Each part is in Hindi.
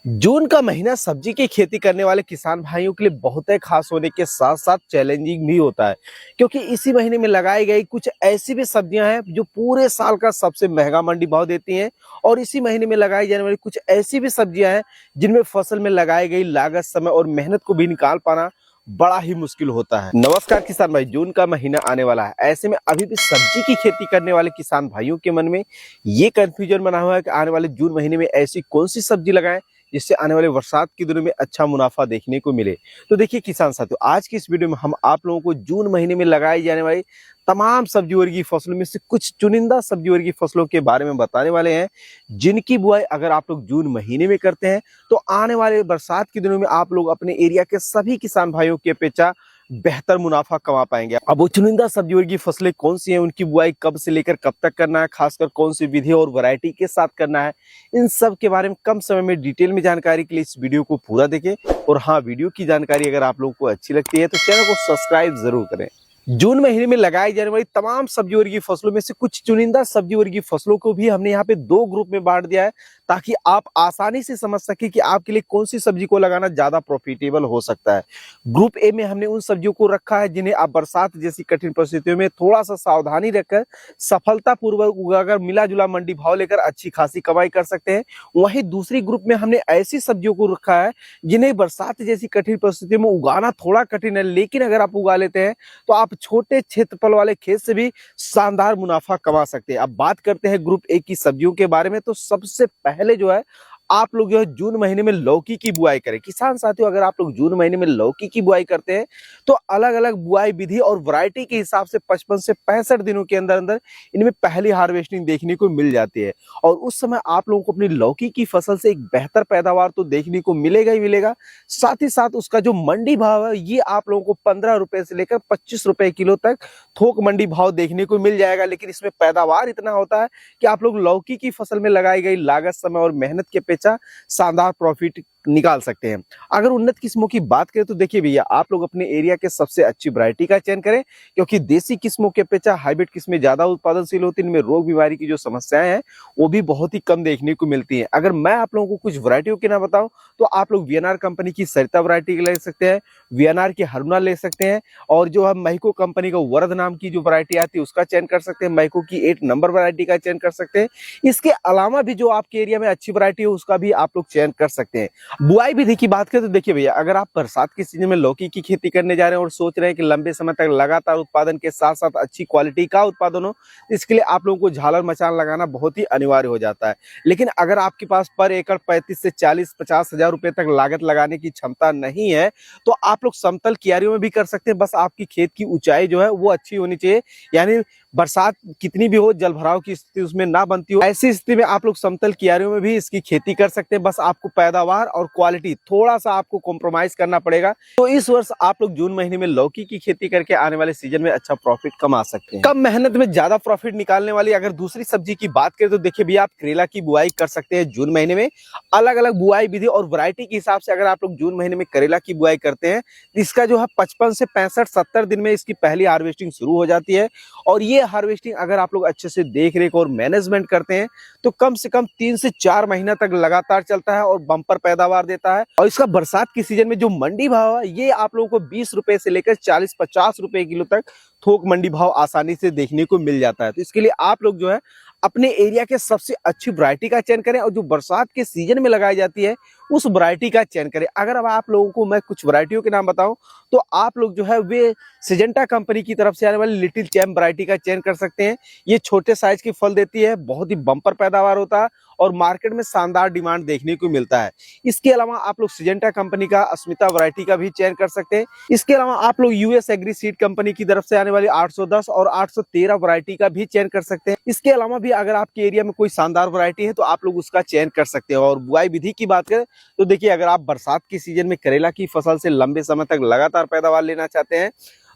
जून का महीना सब्जी की खेती करने वाले किसान भाइयों के लिए बहुत ही खास होने के साथ साथ चैलेंजिंग भी होता है, क्योंकि इसी महीने में लगाई गई कुछ ऐसी भी सब्जियां हैं जो पूरे साल का सबसे महंगा मंडी भाव देती हैं। और इसी महीने में लगाई जाने वाली कुछ ऐसी भी सब्जियां हैं जिनमें फसल में लगाई गई लागत, समय और मेहनत को भी निकाल पाना बड़ा ही मुश्किल होता है। नमस्कार किसान भाई, जून का महीना आने वाला है, ऐसे में अभी भी सब्जी की खेती करने वाले किसान भाइयों के मन में ये कंफ्यूजन बना हुआ है कि आने वाले जून महीने में ऐसी कौन सी सब्जी लगाएं जिससे आने वाले बरसात के दिनों में अच्छा मुनाफा देखने को मिले। तो देखिए किसान साथियों, आज की इस वीडियो में हम आप लोगों को जून महीने में लगाई जाने वाली तमाम सब्जी वर्गीय फसलों में से कुछ चुनिंदा सब्जी वर्गीय फसलों के बारे में बताने वाले हैं, जिनकी बुआई अगर आप लोग जून महीने में करते हैं तो आने वाले बरसात के दिनों में आप लोग अपने एरिया के सभी किसान भाइयों की अपेक्षा बेहतर मुनाफा कमा पाएंगे। अब वो चुनिंदा सब्जी वर्गीय फसलें कौन सी हैं, उनकी बुआई कब से लेकर कब तक करना है, खासकर कौन सी विधि और वैरायटी के साथ करना है, इन सब के बारे में कम समय में डिटेल में जानकारी के लिए इस वीडियो को पूरा देखें। और हाँ, वीडियो की जानकारी अगर आप लोगों को अच्छी लगती है तो चैनल को सब्सक्राइब जरूर करें। जून महीने में लगाई जाने वाली तमाम सब्जी वर्गीय फसलों में से कुछ चुनिंदा सब्जी वर्गीय फसलों को भी हमने यहाँ पे दो ग्रुप में बांट दिया है, ताकि आप आसानी से समझ सके कि आपके लिए कौन सी सब्जी को लगाना ज्यादा प्रॉफिटेबल हो सकता है। ग्रुप ए में हमने उन सब्जियों को रखा है जिन्हें आप बरसात जैसी कठिन परिस्थितियों में थोड़ा सा सावधानी रखकर सफलतापूर्वक उगाकर मिला जुला मंडी भाव लेकर अच्छी खासी कमाई कर सकते हैं। वहीं दूसरी ग्रुप में हमने ऐसी सब्जियों को रखा है जिन्हें बरसात जैसी कठिन परिस्थितियों में उगाना थोड़ा कठिन है, लेकिन अगर आप उगा लेते हैं तो आप छोटे क्षेत्रफल वाले खेत से भी शानदार मुनाफा कमा सकते हैं। अब बात करते हैं ग्रुप ए की सब्जियों के बारे में, तो सबसे पहले जो है आप लोग जो है जून महीने में लौकी की बुआई करें। किसान साथियों, अगर आप लोग जून महीने में लौकी की बुआई करते हैं तो अलग अलग बुआई विधि और वैरायटी के हिसाब से 55 से 65 दिनों के अंदर अंदर इनमें पहली हार्वेस्टिंग देखने को मिल जाती है। और उस समय आप लोगों को अपनी लौकी की फसल से एक बेहतर पैदावार तो देखने को मिलेगा ही मिलेगा, साथ ही साथ उसका जो मंडी भाव है ये आप लोगों को 15 रुपए से लेकर 25 रुपए किलो तक थोक मंडी भाव देखने को मिल जाएगा। लेकिन इसमें पैदावार इतना होता है कि आप लोग लौकी की फसल में लगाई गई लागत, समय और मेहनत के अपेक्षा शानदार प्रॉफिट निकाल सकते हैं। अगर उन्नत किस्मों की बात करें तो देखिए भैया, आप लोग अपने एरिया के सबसे अच्छी वैरायटी का चयन करें, क्योंकि देसी किस्मों के अपेक्षा हाइब्रिड किस्में ज्यादा उत्पादनशील होती हैं। इनमें रोग बीमारी की जो समस्याएं हैं वो भी बहुत ही कम देखने को मिलती हैं। अगर मैं आप लोगों को कुछ वैरायटियों के नाम बताऊं तो आप लोग वीएनआर कंपनी की सरिता वैरायटी ले सकते हैं, वीएनआर की हरुणा ले सकते हैं, और जो है महिको कंपनी का वरद नाम की जो वैरायटी आती है उसका चयन कर सकते हैं, महिको की 8 नंबर वैरायटी का चयन कर सकते हैं। इसके अलावा भी जो आपके एरिया में अच्छी वैरायटी है उसका भी आप लोग चयन कर सकते हैं। बुआई विधि की बात करें तो देखिए भैया, अगर आप बरसात के सीजन में लौकी की खेती करने जा रहे हैं और सोच रहे हैं कि लंबे समय तक लगातार उत्पादन के साथ साथ अच्छी क्वालिटी का उत्पादन हो, इसके लिए आप लोगों को झालर मचान लगाना बहुत ही अनिवार्य हो जाता है। लेकिन अगर आपके पास पर एकड़ 35 से 40-50 हजार रुपए तक लागत लगाने की क्षमता नहीं है तो आप लोग समतल क्यारियों में भी कर सकते हैं। बस आपकी खेत की ऊंचाई जो है वो अच्छी होनी चाहिए, यानी बरसात कितनी भी हो, जल भराव की स्थिति उसमें ना बनती हो, ऐसी स्थिति में आप लोग समतल क्यारियों में भी इसकी खेती कर सकते हैं। बस आपको पैदावार और क्वालिटी थोड़ा सा आपको कॉम्प्रोमाइज करना पड़ेगा। तो इस वर्ष आप लोग जून महीने में लौकी की खेती करके आने वाले सीजन में अच्छा प्रॉफिट कमा सकते हैं। कम मेहनत में ज्यादा प्रॉफिट निकालने वाली अगर दूसरी सब्जी की बात करें तो देखिए भैया, आप करेला की बुआई कर सकते हैं जून महीने में। अलग अलग बुआई विधि और वैरायटी के हिसाब से अगर आप लोग जून महीने में करेला की बुआई करते हैं, इसका जो है 55 से 65-70 दिन में इसकी पहली हार्वेस्टिंग शुरू हो जाती है। और ये हार्वेस्टिंग अगर आप लोग अच्छे से देख रेख और मैनेजमेंट करते हैं तो कम से कम 3 से 4 महीना तक लगातार चलता है और बम्पर पैदावार देता है। और इसका बरसात के सीजन में जो मंडी भाव है ये आप लोगों को 20 रुपए से लेकर 40-50 रुपए किलो तक थोक मंडी भाव आसानी से देखने को मिल जाता है। तो इसके लिए आप लोग जो है अपने एरिया के सबसे अच्छी वैरायटी का चयन करें और जो बरसात के सीजन में लगाई जाती है उस वैरायटी का चयन करें। अगर अब आप लोगों को मैं कुछ वैरायटियों के नाम बताऊं तो आप लोग जो है वे सिजेंटा कंपनी की तरफ से आने वाली लिटिल चैम्प वैरायटी का चयन कर सकते हैं। ये छोटे साइज के फल देती है, बहुत ही बम्पर पैदावार होता है और मार्केट में शानदार डिमांड देखने को मिलता है। इसके अलावा आप लोग सिजेंटा कंपनी का अस्मिता वैरायटी का भी चयन कर सकते हैं। इसके अलावा आप लोग यूएस एग्री सीड कंपनी की तरफ से आने वाली 810 और 813 वैरायटी का भी चयन कर सकते हैं। इसके अलावा भी अगर आपके एरिया में कोई शानदार वैरायटी है तो आप लोग उसका चयन कर सकते हैं। और बुआई विधि की बात करें तो देखिए, अगर आप बरसात के सीजन में करेला की फसल से लंबे समय तक लगातार पैदावार लेना चाहते हैं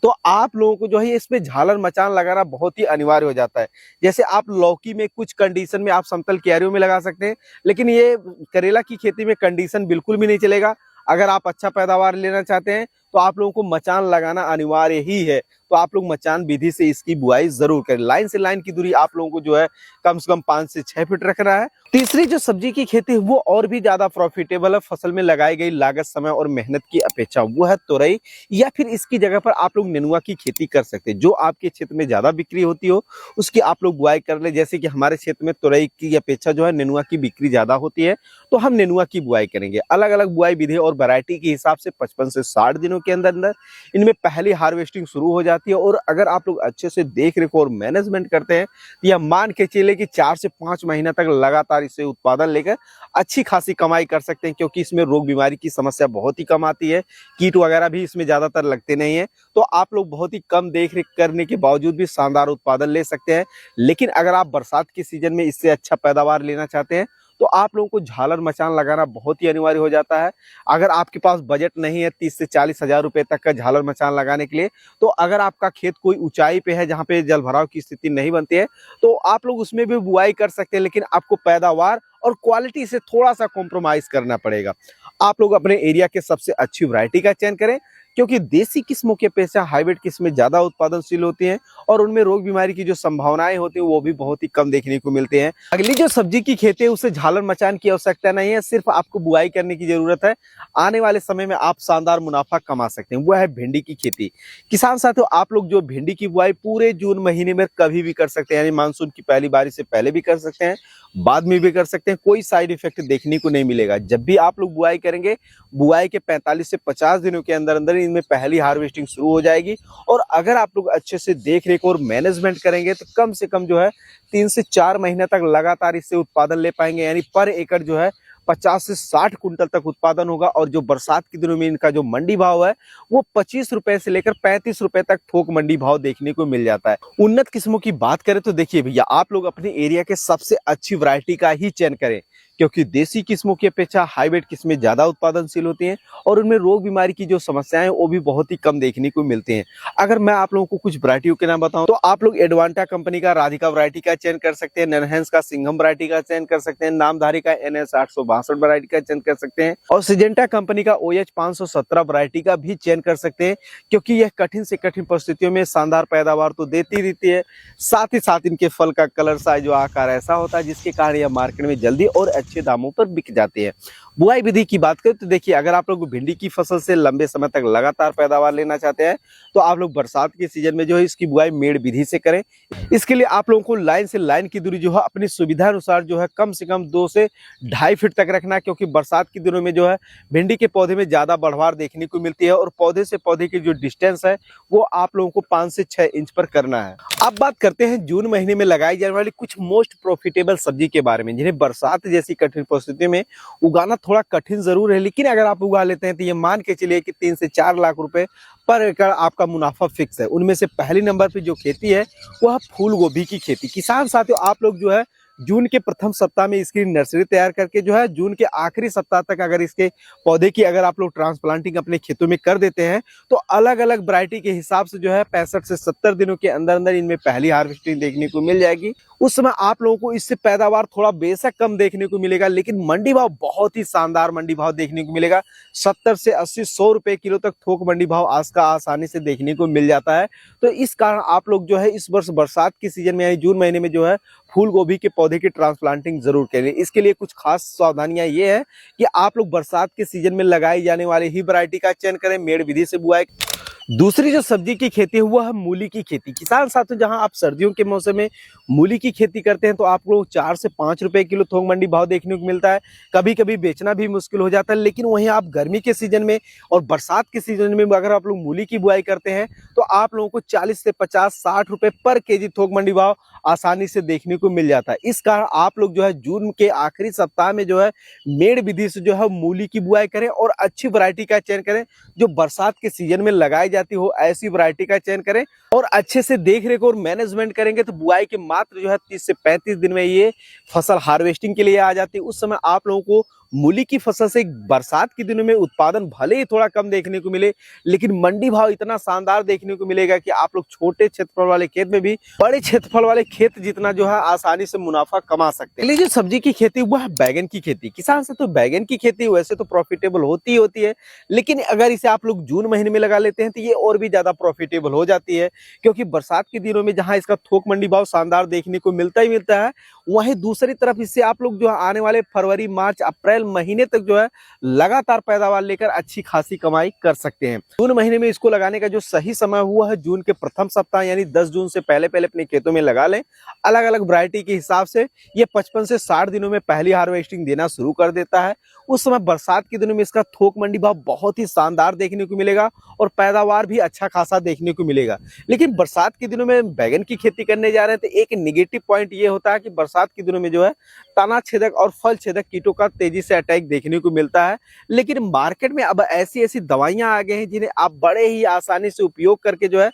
तो आप लोगों को जो है इसमें झालर मचान लगाना बहुत ही अनिवार्य हो जाता है। जैसे आप लौकी में कुछ कंडीशन में आप समतल क्यारियों में लगा सकते हैं, लेकिन ये करेला की खेती में कंडीशन बिल्कुल भी नहीं चलेगा। अगर आप अच्छा पैदावार लेना चाहते हैं तो आप लोगों को मचान लगाना अनिवार्य ही है। तो आप लोग मचान विधि से इसकी बुआई जरूर करें। लाइन से लाइन की दूरी आप लोगों को जो है कम से कम 5 से 6 फीट रखना है। तीसरी जो सब्जी की खेती है वो और भी ज्यादा प्रॉफिटेबल है फसल में लगाई गई लागत, समय और मेहनत की अपेक्षा, वो है तोरई। या फिर इसकी जगह पर आप लोग नेनुआ की खेती कर सकते हैं। जो आपके क्षेत्र में ज्यादा बिक्री होती हो उसकी आप लोग बुआई कर ले। जैसे कि हमारे क्षेत्र में तोरई की अपेक्षा जो है नेनुआ की बिक्री ज्यादा होती है, तो हम नेनुआ की बुआई करेंगे। अलग अलग बुआई विधि और वैरायटी के हिसाब से 55 से 60 दिनों के अंदर अंदर इनमें पहली हार्वेस्टिंग शुरू हो जाती है। और अगर आप लोग अच्छे से देख रेख और मैनेजमेंट करते हैं तो यह मान के चले कि 4 से 5 महीना तक लगातार इससे उत्पादन लेकर अच्छी खासी कमाई कर सकते हैं, क्योंकि इसमें रोग बीमारी की समस्या बहुत ही कम आती है, कीट वगैरह भी इसमें ज्यादातर लगते नहीं है। तो आप लोग बहुत ही कम देख रेख करने के बावजूद भी शानदार उत्पादन ले सकते हैं। लेकिन अगर आप बरसात के सीजन में इससे अच्छा पैदावार लेना चाहते हैं तो आप लोगों को झालर मचान लगाना बहुत ही अनिवार्य हो जाता है। अगर आपके पास बजट नहीं है 30 से 40 हजार रुपए तक का झालर मचान लगाने के लिए, तो अगर आपका खेत कोई ऊंचाई पे है जहां पे जल भराव की स्थिति नहीं बनती है, तो आप लोग उसमें भी बुआई कर सकते हैं। लेकिन आपको पैदावार और क्वालिटी से थोड़ा सा कॉम्प्रोमाइज करना पड़ेगा। आप लोग अपने एरिया के सबसे अच्छी वैरायटी का चयन करें, क्योंकि देसी किस्मों के अपेक्षा हाइब्रिड किस्में ज्यादा उत्पादनशील होती हैं और उनमें रोग बीमारी की जो संभावनाएं होती है वो भी बहुत ही कम देखने को मिलते हैं। अगली जो सब्जी की खेती है उसे झालर मचान की आवश्यकता नहीं है, सिर्फ आपको बुआई करने की जरूरत है। आने वाले समय में आप शानदार मुनाफा कमा सकते हैं, वो है भिंडी की खेती। किसान साथियों, आप लोग जो भिंडी की बुआई पूरे जून महीने में कभी भी कर सकते हैं, यानी मानसून की पहली बारिश से पहले भी कर सकते हैं, बाद में भी कर सकते हैं। कोई साइड इफेक्ट देखने को नहीं मिलेगा। जब भी आप लोग बुआई करेंगे, बुआई के 45 से 50 दिनों के अंदर अंदर इनमें पहली हार्वेस्टिंग शुरू हो जाएगी। और अगर आप लोग अच्छे से देख रेख और मैनेजमेंट करेंगे तो कम से कम जो है 3 से 4 महीने तक लगातार इससे उत्पादन ले पाएंगे। यानी पर एकड़ जो है 50 से 60 कुंटल तक उत्पादन होगा। और जो बरसात के दिनों में इनका जो मंडी भाव है वो 25 रुपए से लेकर 35 रुपए तक थोक मंडी भाव देखने को मिल जाता है। उन्नत किस्मों की बात करें तो देखिए भैया, आप लोग अपने एरिया के सबसे अच्छी वैरायटी का ही चयन करें, क्योंकि देसी किस्मों की अपेक्षा हाइब्रिड किस्में ज्यादा उत्पादनशील होती हैं और उनमें रोग बीमारी की जो समस्याएं वो भी बहुत ही कम देखने को मिलती हैं। अगर मैं आप लोगों को कुछ वैरायटियों के नाम बताऊं तो आप लोग एडवांटा कंपनी का राधिका वैरायटी का चयन कर सकते हैं, ननहेंस का सिंघम वैरायटी का चयन कर सकते हैं, नामधारी का NS 862 वैरायटी का चयन कर सकते हैं और सिजेंटा कंपनी का OH 517 वैरायटी का भी चयन कर सकते हैं, क्योंकि यह कठिन से कठिन परिस्थितियों में शानदार पैदावार तो देती रहती है, साथ ही साथ इनके फल का कलर, साइज, आकार ऐसा होता है जिसके कारण यह मार्केट में जल्दी और अच्छे दामों पर बिक जाती है। बुआई विधि की बात करें तो देखिए, अगर आप लोग भिंडी की फसल से लंबे समय तक लगातार पैदावार लेना चाहते हैं तो आप लोग बरसात के सीजन में जो है इसकी बुआई मेड़ विधि से करें। इसके लिए आप लोगों को लाइन से लाइन की दूरी जो है अपनी सुविधा अनुसार जो है कम से कम 2 से 2.5 फीट तक रखना, क्योंकि बरसात के दिनों में जो है भिंडी के पौधे में ज्यादा बढ़वार देखने को मिलती है और पौधे से पौधे की जो डिस्टेंस है वो आप लोगों को 5 से 6 इंच पर करना है। अब बात करते हैं जून महीने में लगाई जाने वाली कुछ मोस्ट प्रॉफिटेबल सब्जी के बारे में, जिन्हें बरसात जैसी कठिन परिस्थिति में उगाना थोड़ा कठिन जरूर है, लेकिन अगर आप उगा लेते हैं तो ये मान के चलिए कि 3 से 4 लाख रुपए पर एकड़ आपका मुनाफा फिक्स है। उनमें से पहली नंबर पे जो खेती है वह फूल गोभी की खेती। किसान साथियों, आप लोग जो है जून के प्रथम सप्ताह में इसकी नर्सरी तैयार करके जो है जून के आखिरी सप्ताह तक अगर इसके पौधे की अगर आप लोग ट्रांसप्लांटिंग अपने खेतों में कर देते हैं तो अलग अलग वैरायटी के हिसाब से जो है 65 से 70 दिनों के अंदर अंदर इनमें पहली हार्वेस्टिंग देखने को मिल जाएगी। उस समय आप लोगों को इससे पैदावार थोड़ा बेशक कम देखने को मिलेगा, लेकिन मंडी भाव बहुत ही शानदार मंडी भाव देखने को मिलेगा। 70 से 80, 100 रुपए किलो तक थोक मंडी भाव आज का आसानी से देखने को मिल जाता है। तो इस कारण आप लोग जो है इस वर्ष बरसात के सीजन में यानी जून महीने में जो है फूल गोभी के पौधे की ट्रांसप्लांटिंग जरूर करें। इसके लिए कुछ खास सावधानियां ये है कि आप लोग बरसात के सीजन में लगाई जाने वाली ही वैरायटी का चयन करें, मेड़ विधि से बुआई। दूसरी जो सब्जी की खेती है वो है मूली की खेती। किसान साथियों, जहां आप सर्दियों के मौसम में मूली की खेती करते हैं तो आप लोग 4 से 5 रुपए किलो थोक मंडी भाव देखने को मिलता है। कभी कभी बेचना भी मुश्किल हो जाता है, लेकिन वहीं आप गर्मी के सीजन में और बरसात के सीजन में अगर आप लोग मूली की बुआई करते हैं तो आप लोगों को 40 से 50, 60 रुपए पर केजी थोक मंडी भाव आसानी से देखने को मिल जाता है। इस कारण आप लोग जो है जून के आखिरी सप्ताह में जो है मेड़ विधि से जो है मूली की बुआई करें और अच्छी वैरायटी का चयन करें जो बरसात के सीजन में लगाई जाती हो, ऐसी वैरायटी का चयन करें और अच्छे से देख रेख और मैनेजमेंट करेंगे तो बुआई के मात्र जो है 30 से 35 दिन में ये फसल हार्वेस्टिंग के लिए आ जाती है। उस समय आप लोगों को मूली की फसल से बरसात के दिनों में उत्पादन भले ही थोड़ा कम देखने को मिले, लेकिन मंडी भाव इतना शानदार देखने को मिलेगा कि आप लोग छोटे क्षेत्रफल वाले खेत में भी बड़े क्षेत्रफल वाले खेत जितना जो है आसानी से मुनाफा कमा सकते हैं। जो सब्जी की खेती वो है बैगन की खेती। किसान से तो बैगन की खेती वैसे तो प्रॉफिटेबल होती है, लेकिन अगर इसे आप लोग जून महीने में लगा लेते हैं तो ये और भी ज्यादा प्रॉफिटेबल हो जाती है, क्योंकि बरसात के दिनों में जहां इसका थोक मंडी भाव शानदार देखने को मिलता ही मिलता है, वहीं दूसरी तरफ इससे आप लोग जो है आने वाले फरवरी, मार्च, अप्रैल महीने तक जो है लगातार पैदावार लेकर अच्छी खासी कमाई कर सकते हैं। जून महीने में इसको लगाने का जो सही समय हुआ है जून के प्रथम सप्ताह यानी 10 जून से पहले अपने खेतों में लगा लें। अलग अलग वैरायटी के हिसाब से ये 55 से 60 दिनों में पहली हार्वेस्टिंग देना शुरू कर देता है। उस समय बरसात के दिनों में इसका थोक मंडी भाव बहुत ही शानदार देखने को मिलेगा और पैदावार भी अच्छा खासा देखने को मिलेगा। लेकिन बरसात के दिनों में बैगन की खेती करने जा रहे हैं तो एक निगेटिव पॉइंट ये होता है कि बरसात के दिनों में जो है तना छेदक और फल छेदक कीटों का तेजी से अटैक देखने को मिलता है। लेकिन मार्केट में अब ऐसी दवाइयां आ गई हैं जिन्हें आप बड़े ही आसानी से उपयोग करके जो है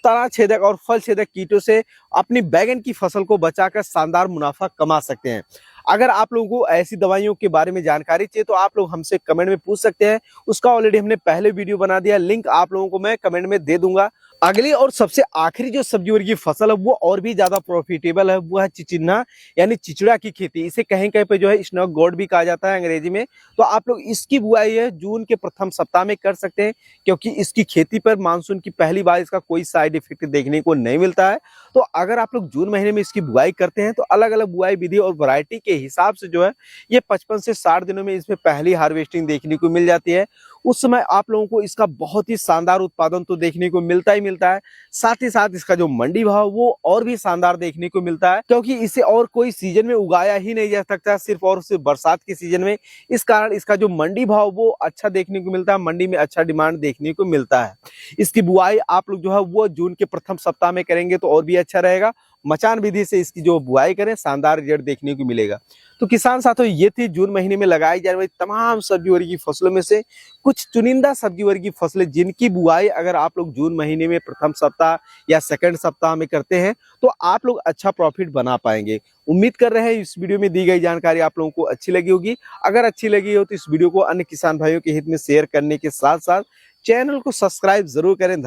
तना छेदक और फल छेदक कीटों से अपनी बैगन की फसल को बचाकर शानदार मुनाफा कमा सकते हैं। अगर आप लोगों को ऐसी दवाइयों के बारे में जानकारी चाहिए तो आप लोग हमसे कमेंट में पूछ सकते हैं। उसका ऑलरेडी हमने पहले वीडियो बना दिया, लिंक आप लोगों को मैं कमेंट में दे दूंगा। अगली और सबसे आखिरी जो सब्जी वर्गीय फसल है वो और भी ज्यादा प्रॉफिटेबल है, वो है चिचिन्ना यानी चिचड़ा की खेती। इसे कहीं कहीं पे जो है स्नैक गोड भी कहा जाता है अंग्रेजी में। तो आप लोग इसकी बुआई है जून के प्रथम सप्ताह में कर सकते हैं, क्योंकि इसकी खेती पर मानसून की पहली बार इसका कोई साइड इफेक्ट देखने को नहीं मिलता है। तो अगर आप लोग जून महीने में इसकी बुआई करते हैं तो अलग अलग बुआई विधि और वैरायटी के हिसाब से जो है ये 55 से 60 दिनों में इसमें पहली हार्वेस्टिंग देखने को मिल जाती है। उस समय आप लोगों को इसका बहुत ही शानदार उत्पादन तो देखने को मिलता है, साथ ही साथ इसका जो मंडी भाव वो और भी शानदार देखने को मिलता है, क्योंकि इसे और कोई सीजन में उगाया ही नहीं जा सकता, सिर्फ और सिर्फ बरसात के सीजन में। इस कारण इसका जो मंडी भाव वो अच्छा देखने को मिलता है, मंडी में अच्छा डिमांड देखने को मिलता है। इसकी बुआई आप लोग जो है वो जून के प्रथम सप्ताह में करेंगे तो और भी अच्छा रहेगा। मचान विधि से इसकी जो बुआई करें शानदार रिजल्ट देखने को मिलेगा। तो किसान साथियों, ये थी जून महीने में लगाई जाने वाली तमाम सब्जी वर्गीय फसलों में से कुछ चुनिंदा सब्जी वर्गीय फसलें जिनकी बुआई अगर आप लोग जून महीने में प्रथम सप्ताह या सेकंड सप्ताह में करते हैं तो आप लोग अच्छा प्रॉफिट बना पाएंगे। उम्मीद कर रहे हैं इस वीडियो में दी गई जानकारी आप लोगों को अच्छी लगी होगी। अगर अच्छी लगी हो तो इस वीडियो को अन्य किसान भाइयों के हित में शेयर करने के साथ साथ चैनल को सब्सक्राइब जरूर करें।